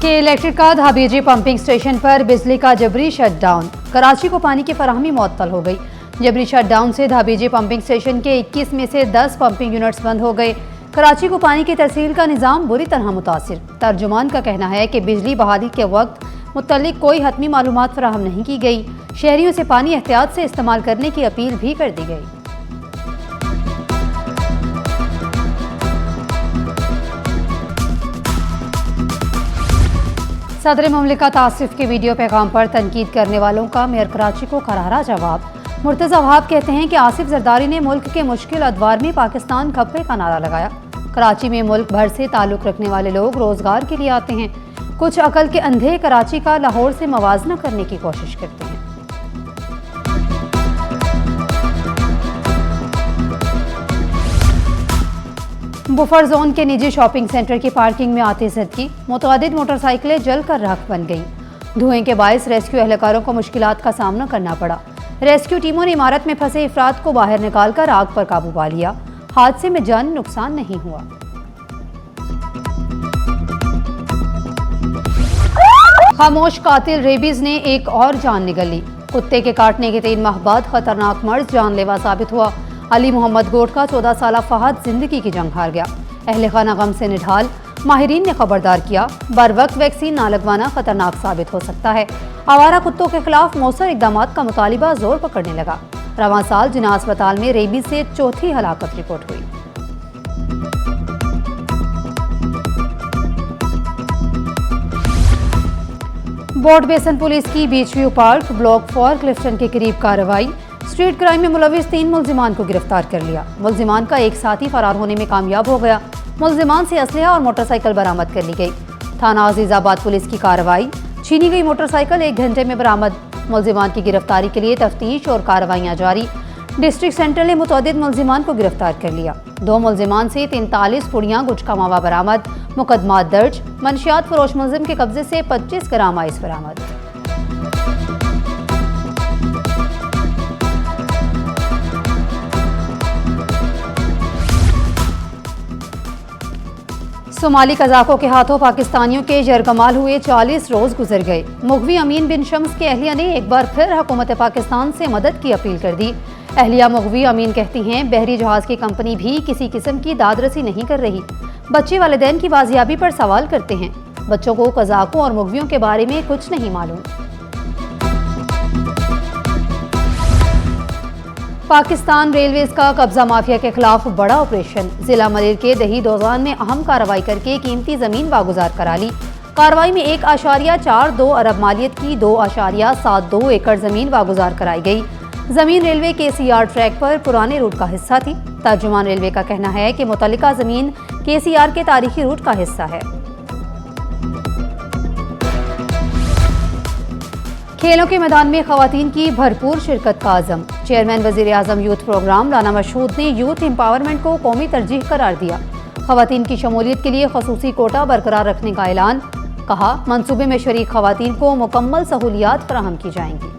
के इलेक्ट्रिका धाबीजी pumping station पर बिजली का जबरी शटडाउन। कराची को पानी की फराहमी मुअत्तल हो गई। जबरी शटडाउन से धाबीजी पंपिंग स्टेशन के 21 में से 10 पंपिंग यूनिट्स बंद हो गए। कराची को पानी की तरसील का निज़ाम बुरी तरह मुतासिर। तर्जुमान का कहना है कि बिजली बहाली के वक्त मुतल्लिक कोई हतमी मालूमात फराहम नहीं की गई। शहरियों से पानी एहतियात से इस्तेमाल करने की अपील भी कर दी गई। सदर मुमलिकत आसिफ के वीडियो पैगाम पर तनकीद करने वालों का मेयर कराची को करारा जवाब। मुर्तज़ा वहाब कहते हैं कि आसिफ जरदारी ने मुल्क के मुश्किल अदवार में पाकिस्तान खप्पे का नारा लगाया। कराची में मुल्क भर से ताल्लुक़ रखने वाले लोग रोज़गार के लिए आते हैं। कुछ अकल के अंधे कराची का लाहौर से मवाजना करने की कोशिश करते हैं। बुफर जोन के निजी शॉपिंग सेंटर की पार्किंग में आतिशबाजी, मुतअद्दिद मोटरसाइकिलें जलकर राख बन गईं। धुएं के बायस रेस्क्यू एहलकारों को मुश्किलात का सामना करना पड़ा। रेस्क्यू टीमों ने इमारत में फंसे अफराद को बाहर निकालकर आग पर काबू पा लिया। हादसे में जानी नुकसान नहीं हुआ। खामोश कातिल रेबीज ने एक और जान निगल ली। कुत्ते के काटने के 3 माह बाद खतरनाक मर्ज जानलेवा साबित हुआ। अली मोहम्मद गोट का 14 साला फहद जिंदगी की जंग हार गया। अहले खाना गम से निढाल। माहिरीन ने खबरदार किया, बर वक्त वैक्सीन ना लगवाना खतरनाक साबित हो सकता है। आवारा कुत्तों के खिलाफ मौसर इकदाम का मुतालिबा जोर पकड़ने लगा। रवां साल जिना अस्पताल में रेबीज से चौथी हलाकत रिपोर्ट हुई। बोर्ड बेसन पुलिस की beach view park block 4 Clifton के करीब कार्रवाई। स्ट्रीट क्राइम में मुलविस 3 मुल्जिमान को गिरफ्तार कर लिया। मुल्जिमान का एक साथी फरार होने में कामयाब हो गया। मुल्जिमान से असलहा और मोटरसाइकिल बरामद कर ली गई। थाना अजीजाबाद पुलिस की कार्रवाई। छीनी गई मोटरसाइकिल 1 घंटे में बरामद। मुल्जिमान की गिरफ्तारी के लिए तफ्तीश और कार्रवाइयां जारी। डिस्ट्रिक्ट सेंटर ने मुतअद्दिद मुल्जिमान को गिरफ्तार कर लिया। 2 मुल्जिमान से 43 पुड़ियां गुटखा मावा बरामद। मुकदमा दर्ज। मंशियात फरोश मुल्जिम के कब्जे से 25 ग्राम आइस बरामद। सोमाली कज़ाकों के हाथों पाकिस्तानियों के यरगमाल हुए 40 रोज गुजर गए। मुगवी अमीन बिन शम्स के अहलिया ने एक बार फिर हुकूमत पाकिस्तान से मदद की अपील कर दी। अहलिया मुगवी अमीन कहती हैं, बहरी जहाज की कंपनी भी किसी किस्म की दादरसी नहीं कर रही। बच्चे वालिदैन की बाजियाबी पर सवाल करते हैं। बच्चों को कज़ाकों और मुगवियों के बारे में कुछ नहीं मालूम। पाकिस्तान रेलवेज का कब्जा माफिया के खिलाफ बड़ा ऑपरेशन। जिला मलिर के दही दोजान में अहम कार्रवाई करके कीमती जमीन वागुजार करा ली। कार्रवाई में 1.42 अरब मालियत की 2.72 एकड़ जमीन वागुजार कराई गई। जमीन रेलवे के CR ट्रैक पर पुराने रूट का हिस्सा थी। तर्जुमान रेलवे का कहना है कि मुतल्लिका जमीन KCR के तारीखी रूट का हिस्सा है। खेलों के मैदान में खवातीन की भरपूर शिरकत का आज़म। चेयरमैन वज़ीर आज़म यूथ प्रोग्राम राना मशहूद ने यूथ एम्पावरमेंट को कौमी तरजीह करार दिया। खवातीन की शमूलियत के लिए खसूसी कोटा बरकरार रखने का ऐलान। कहा, मंसूबे में शरीक खवातीन को मुकम्मल सहूलियात फराहम की जाएंगी।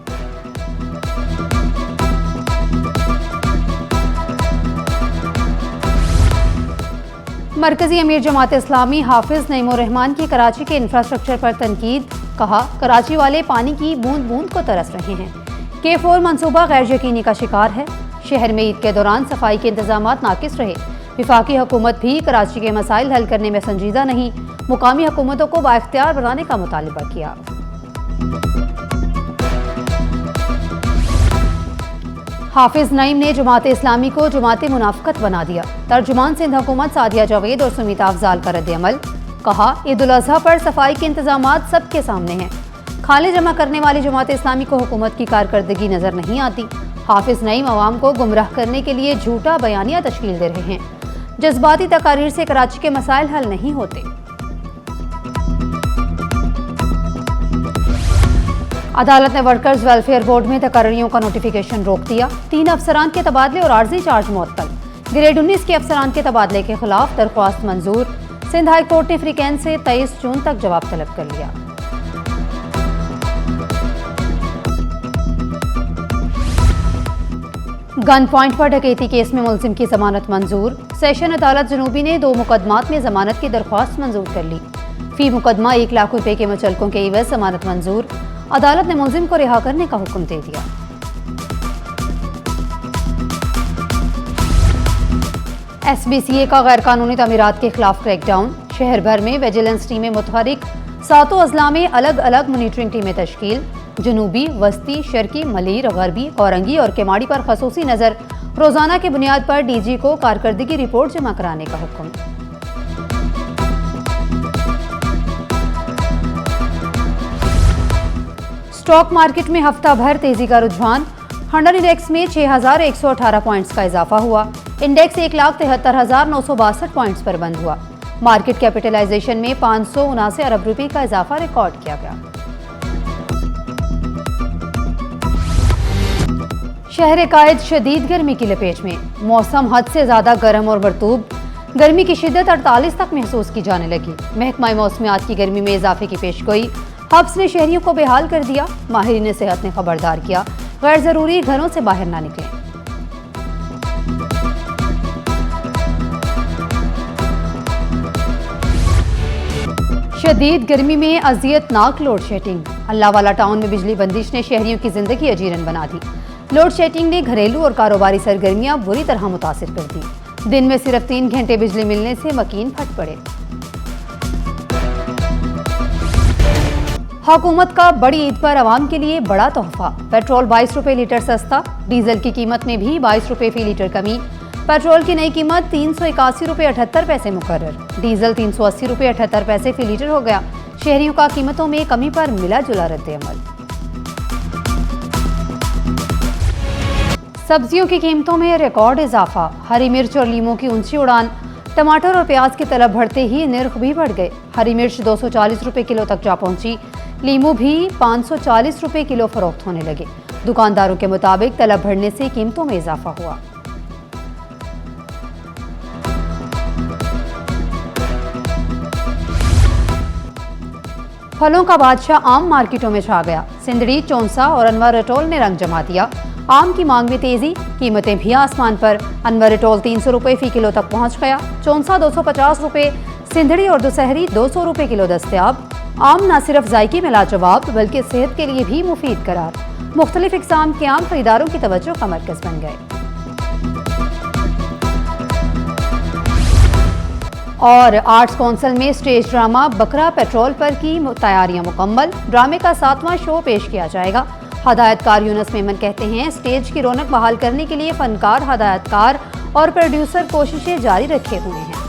मरकजी अमीर जमात इस्लामी हाफिज नईमुर रहमान की कराची के इंफ्रास्ट्रक्चर पर तनकीद। कहा, कराची वाले पानी की बूंद बूंद को तरस रहे हैं। K4 मंसूबा गैर यकीनी का शिकार है। शहर में ईद के दौरान सफाई के इंतजामात नाकिस रहे। विफाकी हुकूमत भी कराची के मसाइल हल करने में संजीदा नहीं। मुकामी हुकूमतों को बाइख्तियार बनाने का मुतालिबा किया। हाफिज नईम ने जमात इस्लामी को जमात मुनाफिकत बना दिया। तर्जुमान सिंध हुकूमत सादिया जावेद और सुमिता अफजाल का रद्द-ए-अमल। कहा, ईद उल अज़हा पर सफाई के इंतजामात सबके सामने हैं। खाले जमा करने वाली जमात इस्लामी को हुकूमत की कारकर्दगी नजर नहीं आती। हाफिज नईम अवाम को गुमराह करने के लिए झूठा बयानिया तश्कील दे रहे हैं। जज्बाती तकारीर से कराची के मसाइल हल नहीं होते। अदालत ने वर्कर्स वेलफेयर बोर्ड में तकारीरों का नोटिफिकेशन रोक दिया। 3 अफसरान के तबादले और आर्जी चार्ज मुअत्तल। ग्रेड 19 के अफसरान के तबादले के खिलाफ दरख्वास्त मंजूर। सिंध हाई कोर्ट ने फ्रीकैन से 23 जून तक जवाब तलब कर लिया। गन पॉइंट पर डकैती केस में मुलजिम की जमानत मंजूर। सेशन अदालत जनूबी ने 2 मुकदमात में जमानत की दरख्वास्त मंजूर कर ली। फी मुकदमा 1 लाख रुपए के मुचलकों के एवज जमानत मंजूर। अदालत ने मुलजिम को रिहा करने का हुक्म दे दिया। SBCA का गैर कानूनी तमीरात के खिलाफ क्रैकडाउन। शहर भर में विजिलेंस टीमें मुतहरिक, 7 अजला में अलग अलग मॉनिटरिंग टीमें तश्कील। जनूबी, वस्ती, शर्की, मलीर, गरबी, औरंगी और केमाड़ी पर खसूसी नजर। रोजाना की बुनियाद पर DG को कारकर्दगी रिपोर्ट जमा कराने का हुक्म। स्टॉक मार्केट में हफ्ता भर तेजी का रुझान। हंडन इंडेक्स में 6,118 पॉइंट्स का इजाफा हुआ। इंडेक्स 1,73,962 पॉइंट्स पर बंद हुआ। मार्केट कैपिटलाइजेशन में 579 अरब रुपए का इजाफा रिकॉर्ड किया गया। शहर कायद शदीद गर्मी की लपेट में। मौसम हद से ज्यादा गर्म और मरतूब। गर्मी की शिद्दत 48 तक महसूस की जाने लगी। महकमा मौसमियात की गर्मी में इजाफे की पेशगोई। हब्स ने शहरियों को बेहाल कर दिया। माहिरीन सेहत ने खबरदार किया, गैर जरूरी घरों से बाहर ना निकलें। शदीद गर्मी में अजियतनाक लोड शेडिंग। अल्लाहवाला टाउन में बिजली बंदिश ने शहरियों की जिंदगी अजीरन बना दी। लोड शेडिंग ने घरेलू और कारोबारी सरगर्मियां बुरी तरह मुतासिर कर दी। दिन में सिर्फ 3 घंटे बिजली मिलने से मकीन फट पड़े। हुकूमत का बड़ी ईद पर आवाम के लिए बड़ा तोहफा। पेट्रोल 22 रुपए लीटर सस्ता। डीजल की कीमत में भी 22 रुपए फी लीटर कमी। पेट्रोल की नई कीमत 381 रुपए 78 पैसे मुकर्रर। डीजल 380 रुपए 78 पैसे फी लीटर हो गया। शहरियों का कीमतों में कमी पर मिला जुला रद्द-ए-अमल। सब्जियों की कीमतों में रिकॉर्ड इजाफा। हरी मिर्च और लीमों की ऊंची उड़ान। टमाटर और प्याज की तलब बढ़ते ही निर्ख भी बढ़ गए। हरी मिर्च 240 रुपए किलो तक जा पहुंची। लीमू भी 540 रुपए किलो फरोख्त होने लगे। दुकानदारों के मुताबिक तलब बढ़ने से कीमतों में इजाफा हुआ। फलों का बादशाह आम मार्केटों में छा गया। सिंदड़ी, चौंसा और अनवर अटोल ने रंग जमा दिया। आम की मांग में तेजी, कीमतें भी आसमान पर। अनवर अटोल 300 रुपए फी किलो तक पहुंच गया। चौंसा 250 रुपए, सिंदड़ी और दुसहरी 200 रुपए किलो दस्तयाब। आम न सिर्फ जायके में लाजवाब बल्कि सेहत के लिए भी मुफीद करार। मुख्तलिफ इक़साम के आम खरीदारों की तवज्जो का मरकज बन गए। और आर्ट्स काउंसिल में स्टेज ड्रामा बकरा पेट्रोल पर की तैयारियां मुकम्मल। ड्रामे का 7वां शो पेश किया जाएगा। हदायतकार यूनुस मेमन कहते हैं, स्टेज की रौनक बहाल करने के लिए फनकार, हदायतकार और प्रोड्यूसर कोशिशें जारी रखे हुए हैं।